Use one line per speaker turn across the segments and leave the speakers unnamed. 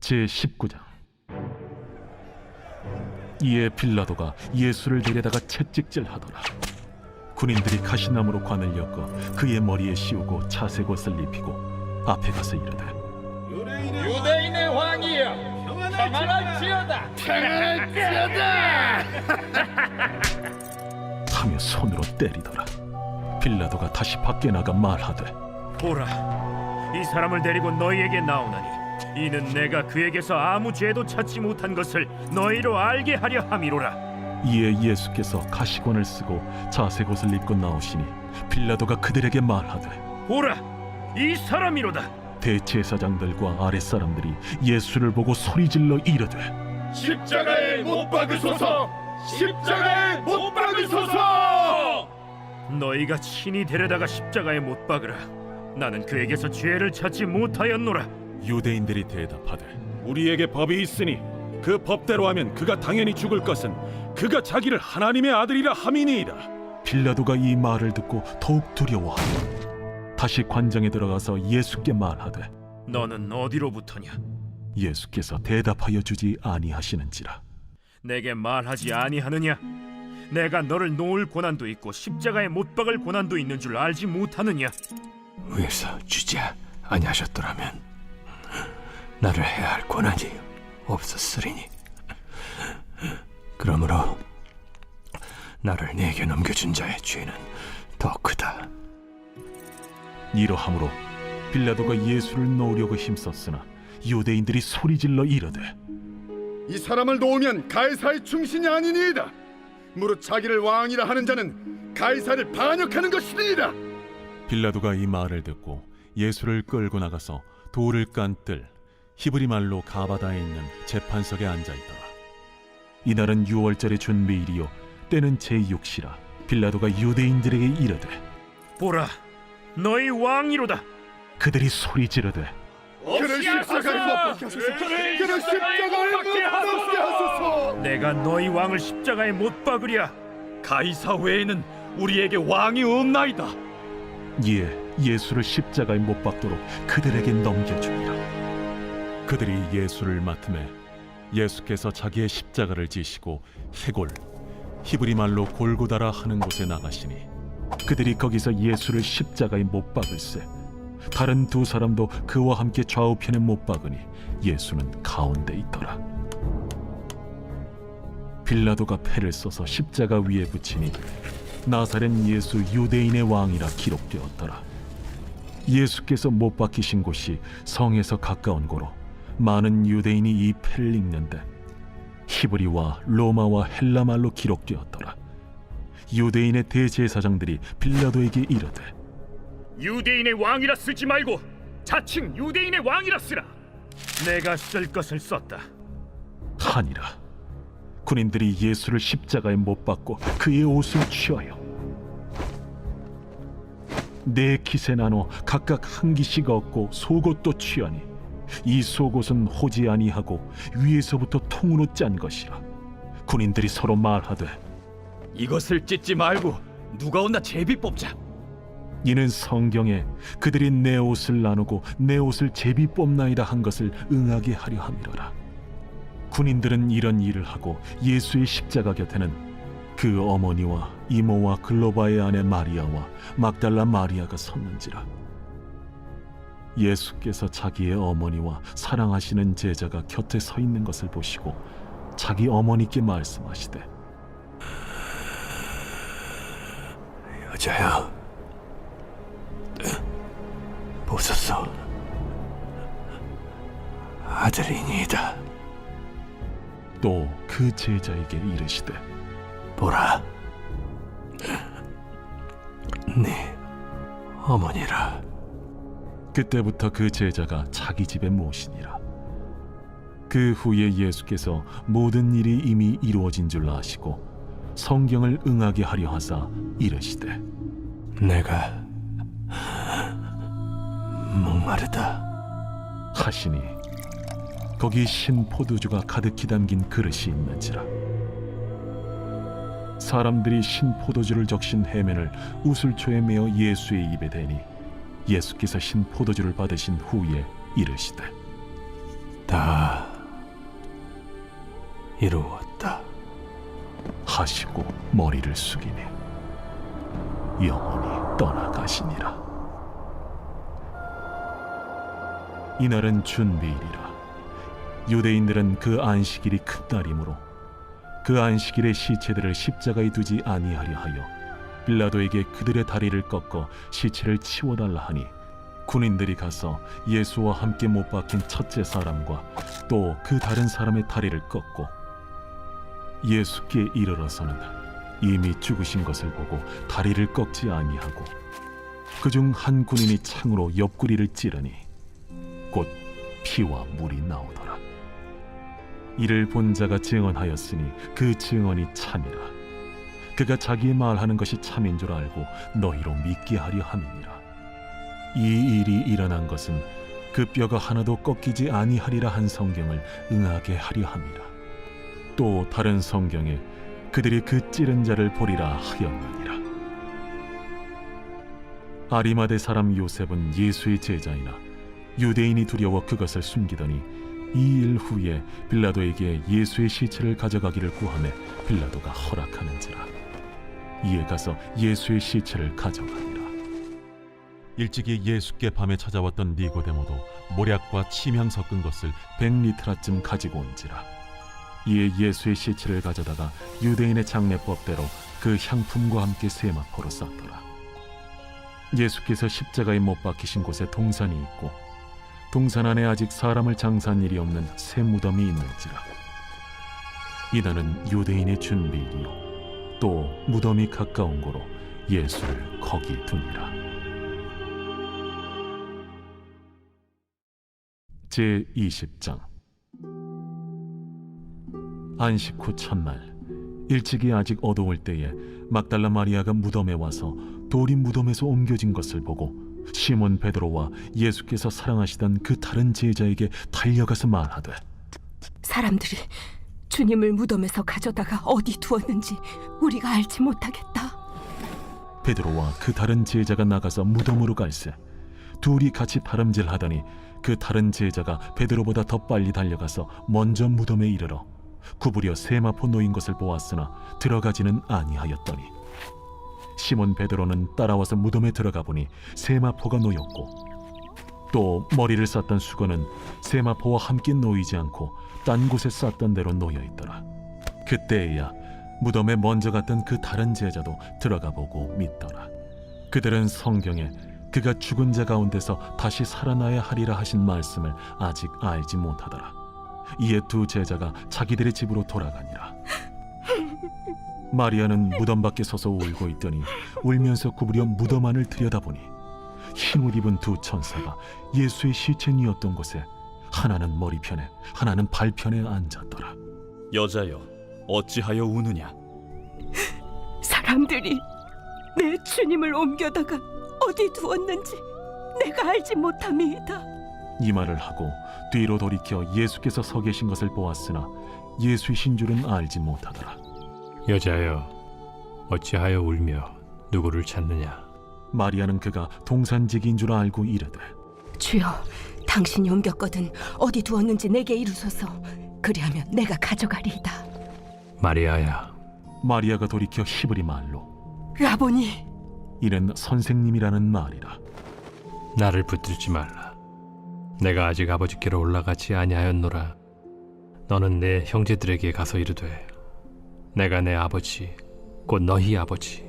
제19장. 이에 빌라도가 예수를 데려다가 채찍질하더라. 군인들이 가시나무로 관을 엮어 그의 머리에 씌우고 차색옷을 입히고 앞에 가서 이르되,
유대인의 왕이여, 평안할지어다.
하며 손으로 때리더라. 빌라도가 다시 밖에 나가 말하되,
보라, 이 사람을 데리고 너희에게 나오나니 이는 내가 그에게서 아무 죄도 찾지 못한 것을 너희로 알게 하려 함이로라.
이에 예수께서 가시관을 쓰고 자색옷을 입고 나오시니 빌라도가 그들에게 말하되,
보라, 이 사람이로다.
대제사장들과 아랫사람들이 예수를 보고 소리질러 이르되,
십자가에 못 박으소서! 십자가에 못 박으소서!
너희가 친히 데려다가 십자가에 못 박으라. 나는 그에게서 죄를 찾지 못하였노라.
유대인들이 대답하되,
우리에게 법이 있으니 그 법대로 하면 그가 당연히 죽을 것은 그가 자기를 하나님의 아들이라 함이니이다.
빌라도가 이 말을 듣고 더욱 두려워하고 다시 관정에 들어가서 예수께 말하되,
너는 어디로부터냐?
예수께서 대답하여 주지 아니하시는지라.
내게 말하지 아니하느냐? 내가 너를 놓을 고난도 있고 십자가에 못 박을 고난도 있는 줄 알지 못하느냐?
위에서 주지 아니하셨더라면 나를 해야 할 권한이 없었으리니, 그러므로 나를 네게 넘겨준 자의 죄는 더 크다.
이러함으로 빌라도가 예수를 놓으려고 힘썼으나 유대인들이 소리질러 이르되,
이 사람을 놓으면 가이사의 충신이 아니니이다. 무릇 자기를 왕이라 하는 자는 가이사를 반역하는 것이니이다.
빌라도가 이 말을 듣고 예수를 끌고 나가서 돌을 깐 뜰 히브리 말로 가바다에 있는 재판석에 앉아 있더라. 이날은 유월절의 준비일이요 때는 제6시라. 빌라도가 유대인들에게 이르되,
보라, 너희 왕이로다.
그들이 소리 지르되,
그를 십자가에 못 박게 하소서. 그를 십자가에 못 박게 하소서.
내가 너희 왕을 십자가에 못 박으랴.
가이사 외에는 우리에게 왕이 없나이다.
이에 예수를 십자가에 못 박도록 그들에게 넘겨주니라. 그들이 예수를 맡음에 예수께서 자기의 십자가를 지시고 해골 히브리 말로 골고다라 하는 곳에 나가시니 그들이 거기서 예수를 십자가에 못 박을세. 다른 두 사람도 그와 함께 좌우편에 못 박으니 예수는 가운데 있더라. 빌라도가 패를 써서 십자가 위에 붙이니 나사렛 예수 유대인의 왕이라 기록되었더라. 예수께서 못 박히신 곳이 성에서 가까운 고로 많은 유대인이 이 패를 읽는데 히브리와 로마와 헬라 말로 기록되었더라. 유대인의 대제사장들이 빌라도에게 이르되,
유대인의 왕이라 쓰지 말고 자칭 유대인의 왕이라 쓰라. 내가 쓸 것을 썼다.
하니라. 군인들이 예수를 십자가에 못 박고 그의 옷을 취하여 네 킷에 나눠 각각 한 기씩 얻고 속옷도 취하니 이 속옷은 호지 아니하고 위에서부터 통으로 짠 것이라. 군인들이 서로 말하되,
이것을 찢지 말고 누가 온나 제비 뽑자.
이는 성경에 그들이 내 옷을 나누고 내 옷을 제비 뽑나이다 한 것을 응하게 하려 함이로라. 군인들은 이런 일을 하고 예수의 십자가 곁에는 그 어머니와 이모와 글로바의 아내 마리아와 막달라 마리아가 섰는지라. 예수께서 자기의 어머니와 사랑하시는 제자가 곁에 서 있는 것을 보시고 자기 어머니께 말씀하시되,
여자여, 보소서, 아들이니이다.
또 그 제자에게 이르시되,
보라, 네 어머니라.
그때부터 그 제자가 자기 집에 모시니라. 그 후에 예수께서 모든 일이 이미 이루어진 줄 아시고 성경을 응하게 하려 하사 이르시되,
내가 목마르다
하시니 거기 신 포도주가 가득히 담긴 그릇이 있는지라. 사람들이 신 포도주를 적신 해면을 우슬초에 메어 예수의 입에 대니 예수께서 신 포도주를 받으신 후에 이르시되,
다 이루었다
하시고 머리를 숙이니 영원히 떠나가시니라. 이날은 준비일이라. 유대인들은 그 안식일이 큰 날이므로 그 안식일에 시체들을 십자가에 두지 아니하려 하여 빌라도에게 그들의 다리를 꺾어 시체를 치워달라 하니, 군인들이 가서 예수와 함께 못 박힌 첫째 사람과 또 그 다른 사람의 다리를 꺾고 예수께 이르러서는 이미 죽으신 것을 보고 다리를 꺾지 아니하고, 그중 한 군인이 창으로 옆구리를 찌르니 곧 피와 물이 나오더라. 이를 본 자가 증언하였으니 그 증언이 참이라. 그가 자기의 말하는 것이 참인 줄 알고 너희로 믿게 하려 함이니라. 이 일이 일어난 것은 그 뼈가 하나도 꺾이지 아니하리라 한 성경을 응하게 하려 함이라. 또 다른 성경에 그들이 그 찌른 자를 보리라 하였느니라. 아리마대 사람 요셉은 예수의 제자이나 유대인이 두려워 그것을 숨기더니 이 일 후에 빌라도에게 예수의 시체를 가져가기를 구하매 빌라도가 허락하는지라. 이에 가서 예수의 시체를 가져가니라. 일찍이 예수께 밤에 찾아왔던 니고데모도 모략과 침향 섞은 것을 100리트라쯤 가지고 온지라. 이에 예수의 시체를 가져다가 유대인의 장례법대로 그 향품과 함께 세마포로 쌌더라. 예수께서 십자가에 못 박히신 곳에 동산이 있고 동산 안에 아직 사람을 장사한 일이 없는 새 무덤이 있는지라. 이날은 유대인의 준비일이요 또 무덤이 가까운 고로 예수를 거기 두니라. 제20장. 안식 후 첫날 일찍이 아직 어두울 때에 막달라 마리아가 무덤에 와서 돌이 무덤에서 옮겨진 것을 보고 시몬 베드로와 예수께서 사랑하시던 그 다른 제자에게 달려가서 말하되,
사람들이 주님을 무덤에서 가져다가 어디 두었는지 우리가 알지 못하겠다.
베드로와 그 다른 제자가 나가서 무덤으로 갈새 둘이 같이 다름질하더니 그 다른 제자가 베드로보다 더 빨리 달려가서 먼저 무덤에 이르러 구부려 세마포 놓인 것을 보았으나 들어가지는 아니하였더니, 시몬 베드로는 따라와서 무덤에 들어가 보니 세마포가 놓였고 또 머리를 쌌던 수건은 세마포와 함께 놓이지 않고 딴 곳에 쌌던 대로 놓여 있더라. 그때에야 무덤에 먼저 갔던 그 다른 제자도 들어가 보고 믿더라. 그들은 성경에 그가 죽은 자 가운데서 다시 살아나야 하리라 하신 말씀을 아직 알지 못하더라. 이에 두 제자가 자기들의 집으로 돌아가니라. 마리아는 무덤 밖에 서서 울고 있더니 울면서 구부려 무덤 안을 들여다보니 흰옷 입은 두 천사가 예수의 시체니었던 곳에 하나는 머리편에 하나는 발편에 앉았더라.
여자여, 어찌하여 우느냐?
사람들이 내 주님을 옮겨다가 어디 두었는지 내가 알지 못함이다.
이 말을 하고 뒤로 돌이켜 예수께서 서 계신 것을 보았으나 예수이신 줄은 알지 못하더라.
여자여, 어찌하여 울며 누구를 찾느냐?
마리아는 그가 동산지기인 줄 알고 이르되,
주여, 당신이 옮겼거든 어디 두었는지 내게 이루소서. 그리하면 내가 가져가리이다.
마리아야.
마리아가 돌이켜 히브리 말로
라보니,
이는 선생님이라는 말이라.
나를 붙들지 말라. 내가 아직 아버지께로 올라가지 아니하였노라. 너는 내 형제들에게 가서 이르되, 내가 내 아버지 곧 너희 아버지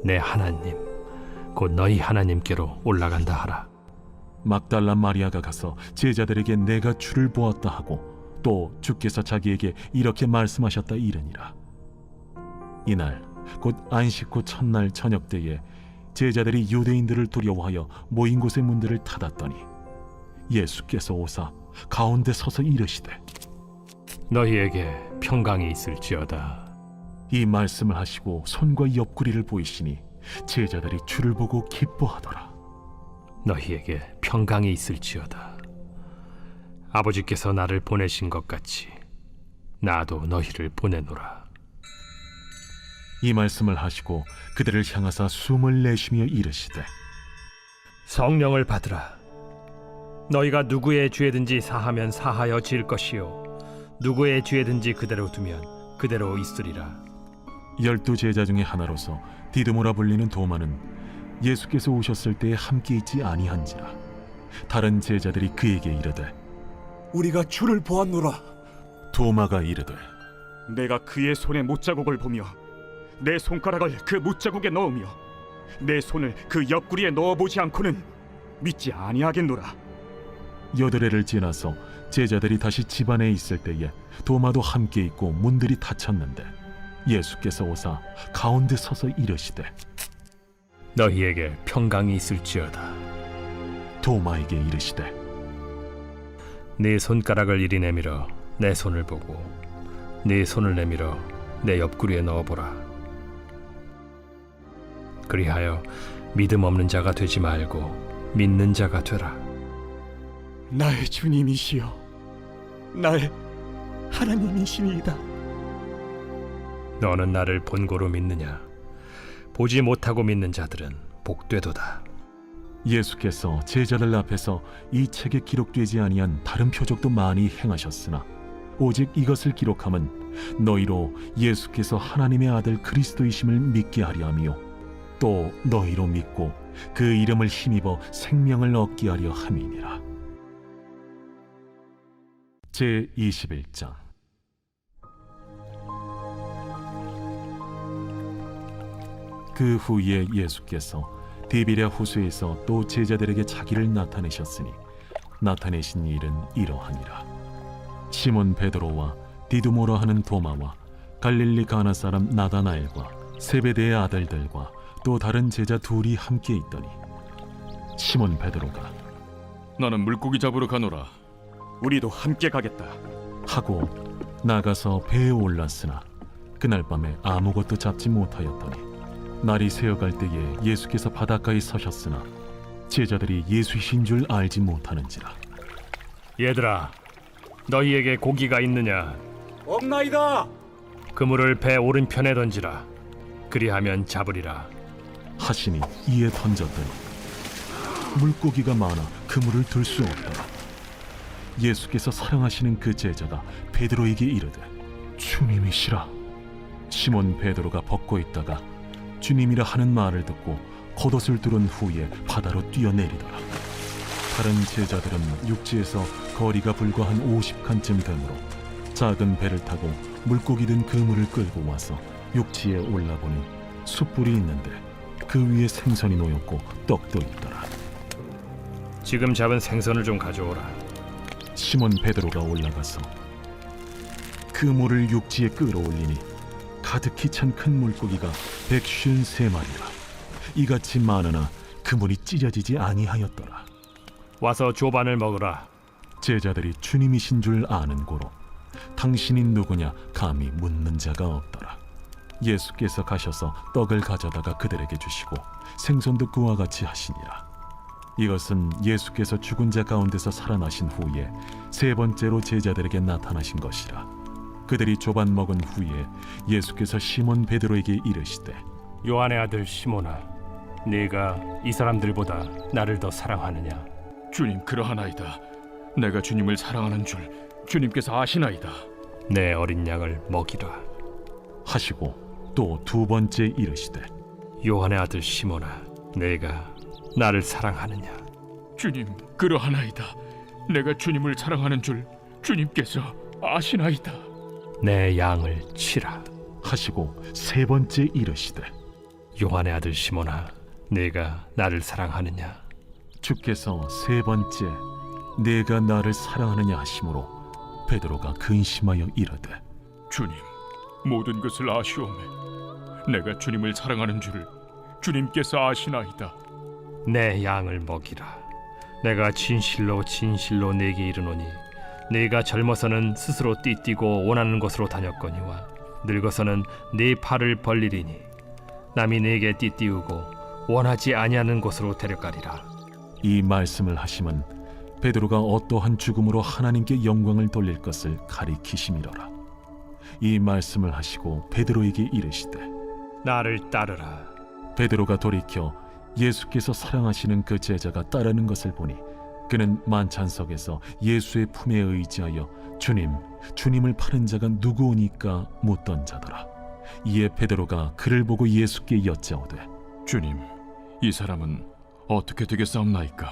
내 하나님 곧 너희 하나님께로 올라간다 하라.
막달라 마리아가 가서 제자들에게 내가 주를 보았다 하고 또 주께서 자기에게 이렇게 말씀하셨다 이르니라. 이날 곧 안식 후 첫날 저녁 때에 제자들이 유대인들을 두려워하여 모인 곳의 문들을 닫았더니 예수께서 오사 가운데 서서 이르시되,
너희에게 평강이 있을지어다.
이 말씀을 하시고 손과 옆구리를 보이시니 제자들이 주를 보고 기뻐하더라.
너희에게 평강이 있을지어다. 아버지께서 나를 보내신 것 같이 나도 너희를 보내노라.
이 말씀을 하시고 그들을 향하사 숨을 내쉬며 이르시되,
성령을 받으라.
너희가 누구의 죄든지 사하면 사하여 질 것이요 누구의 죄든지 그대로 두면 그대로 있으리라.
12 제자 중에 하나로서 디드모라 불리는 도마는 예수께서 오셨을 때에 함께 있지 아니한지라. 다른 제자들이 그에게 이르되
우리가 주를 보았노라.
도마가 이르되
내가 그의 손에 못자국을 보며 내 손가락을 그 못자국에 넣으며 내 손을 그 옆구리에 넣어보지 않고는 믿지 아니하겠노라.
8회를 지나서 제자들이 다시 집안에 있을 때에 도마도 함께 있고 문들이 닫혔는데 예수께서 오사 가운데 서서 이르시되
너희에게 평강이 있을지어다.
도마에게 이르시되
네 손가락을 이리 내밀어 내 손을 보고 네 손을 내밀어 내 옆구리에 넣어보라. 그리하여 믿음 없는 자가 되지 말고 믿는 자가 되라.
나의 주님이시여, 나의 하나님이시니이다.
너는 나를 본고로 믿느냐? 보지 못하고 믿는 자들은 복되도다.
예수께서 제자들 앞에서 이 책에 기록되지 아니한 다른 표적도 많이 행하셨으나 오직 이것을 기록함은 너희로 예수께서 하나님의 아들 그리스도이심을 믿게 하려 함이요 또 너희로 믿고 그 이름을 힘입어 생명을 얻게 하려 함이니라. 제 21장. 그 후에 예수께서 디비랴 호수에서 또 제자들에게 자기를 나타내셨으니 나타내신 일은 이러하니라. 시몬 베드로와 디두모라 하는 도마와 갈릴리 가나 사람 나다나엘과 세베대의 아들들과 또 다른 제자 둘이 함께 있더니 시몬 베드로가
나는 물고기 잡으러 가노라.
우리도 함께 가겠다.
하고 나가서 배에 올랐으나 그날 밤에 아무것도 잡지 못하였더니 날이 새어갈 때에 예수께서 바닷가에 서셨으나 제자들이 예수이신 줄 알지 못하는지라.
얘들아, 너희에게 고기가 있느냐?
없나이다.
그물을 배 오른편에 던지라. 그리하면 잡으리라.
하시니 이에 던졌더니 물고기가 많아 그물을 들 수 없더라. 예수께서 사랑하시는 그 제자가 베드로에게 이르되 주님이시라. 시몬 베드로가 벗고 있다가 주님이라 하는 말을 듣고 겉옷을 두른 후에 바다로 뛰어내리더라. 다른 제자들은 육지에서 거리가 불과 한 50칸쯤 되므로 작은 배를 타고 물고기 든 그물을 끌고 와서 육지에 올라보니 숯불이 있는데 그 위에 생선이 놓였고 떡도 있더라.
지금 잡은 생선을 좀 가져오라.
시몬 베드로가 올라가서 그물을 육지에 끌어올리니 가득히 찬 큰 물고기가 153마리라. 이같이 많으나 그물이 찢어지지 아니하였더라.
와서 조반을 먹으라.
제자들이 주님이신 줄 아는 고로 당신이 누구냐 감히 묻는 자가 없더라. 예수께서 가셔서 떡을 가져다가 그들에게 주시고 생선도 그와 같이 하시니라. 이것은 예수께서 죽은 자 가운데서 살아나신 후에 세 번째로 제자들에게 나타나신 것이라. 그들이 조반 먹은 후에 예수께서 시몬 베드로에게 이르시되
요한의 아들 시몬아, 네가 이 사람들보다 나를 더 사랑하느냐?
주님 그러하나이다. 내가 주님을 사랑하는 줄 주님께서 아시나이다.
내 어린 양을 먹이라.
하시고 또 두 번째 이르시되
요한의 아들 시몬아, 네가 나를 사랑하느냐?
주님 그러하나이다. 내가 주님을 사랑하는 줄 주님께서 아시나이다.
내 양을 치라.
하시고 세 번째 이르시되
요한의 아들 시몬아, 네가 나를 사랑하느냐?
주께서 세 번째 내가 나를 사랑하느냐 하심으로 베드로가 근심하여 이르되
주님 모든 것을 아시오매. 내가 주님을 사랑하는 줄을 주님께서 아시나이다.
내 양을 먹이라. 내가 진실로 진실로 네게 이르노니 네가 젊어서는 스스로 띠뛰고 원하는 곳으로 다녔거니와 늙어서는 네 팔을 벌리리니 남이 네게 띠띠우고 원하지 아니하는 곳으로 데려가리라.
이 말씀을 하심은 베드로가 어떠한 죽음으로 하나님께 영광을 돌릴 것을 가리키심이로라. 이 말씀을 하시고 베드로에게 이르시되
나를 따르라.
베드로가 돌이켜 예수께서 사랑하시는 그 제자가 따르는 것을 보니 그는 만찬석에서 예수의 품에 의지하여 주님을 파는 자가 누구오니까 묻던 자더라. 이에 베드로가 그를 보고 예수께 여짜오되
주님, 이 사람은 어떻게 되겠사옵나이까?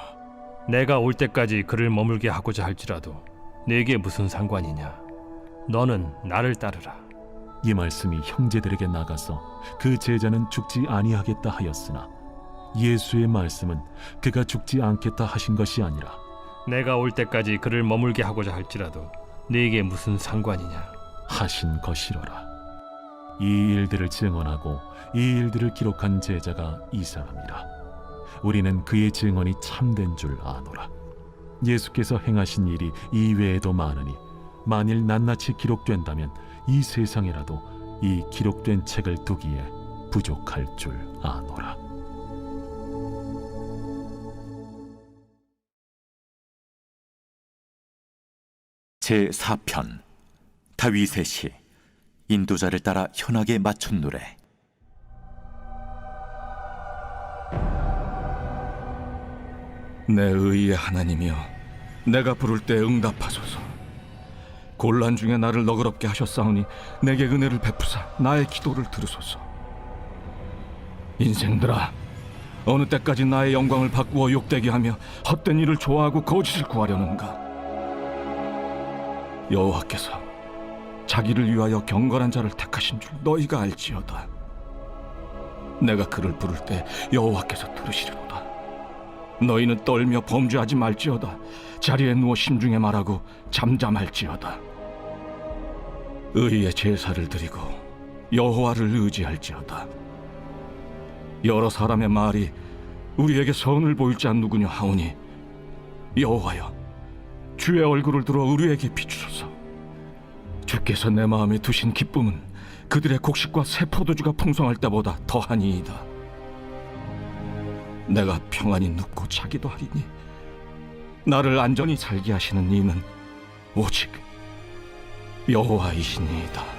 내가 올 때까지 그를 머물게 하고자 할지라도 네게 무슨 상관이냐? 너는 나를 따르라.
이 말씀이 형제들에게 나가서 그 제자는 죽지 아니하겠다 하였으나 예수의 말씀은 그가 죽지 않겠다 하신 것이 아니라
내가 올 때까지 그를 머물게 하고자 할지라도 네게 무슨 상관이냐?
하신 것이로라. 이 일들을 증언하고 이 일들을 기록한 제자가 이 사람이라. 우리는 그의 증언이 참된 줄 아노라. 예수께서 행하신 일이 이외에도 많으니 만일 낱낱이 기록된다면 이 세상에라도 이 기록된 책을 두기에 부족할 줄 아노라.
제4편 다윗의 시 인도자를 따라 현악에 맞춘 노래.
내 의의 하나님이여, 내가 부를 때 응답하소서. 곤란 중에 나를 너그럽게 하셨사오니 내게 은혜를 베푸사 나의 기도를 들으소서. 인생들아, 어느 때까지 나의 영광을 바꾸어 욕되게 하며 헛된 일을 좋아하고 거짓을 구하려는가? 여호와께서 자기를 위하여 경건한 자를 택하신 줄 너희가 알지어다. 내가 그를 부를 때 여호와께서 들으시리로다. 너희는 떨며 범죄하지 말지어다. 자리에 누워 심중에 말하고 잠잠할지어다. 의의 제사를 드리고 여호와를 의지할지어다. 여러 사람의 말이 우리에게 선을 보일 자 누구냐 하오니 여호와여, 주의 얼굴을 들어 우리에게 비추소서. 주께서 내 마음에 두신 기쁨은 그들의 곡식과 새 포도주가 풍성할 때보다 더하니이다. 내가 평안히 눕고 자기도 하리니 나를 안전히 살게 하시는 이는 오직 여호와이시니이다.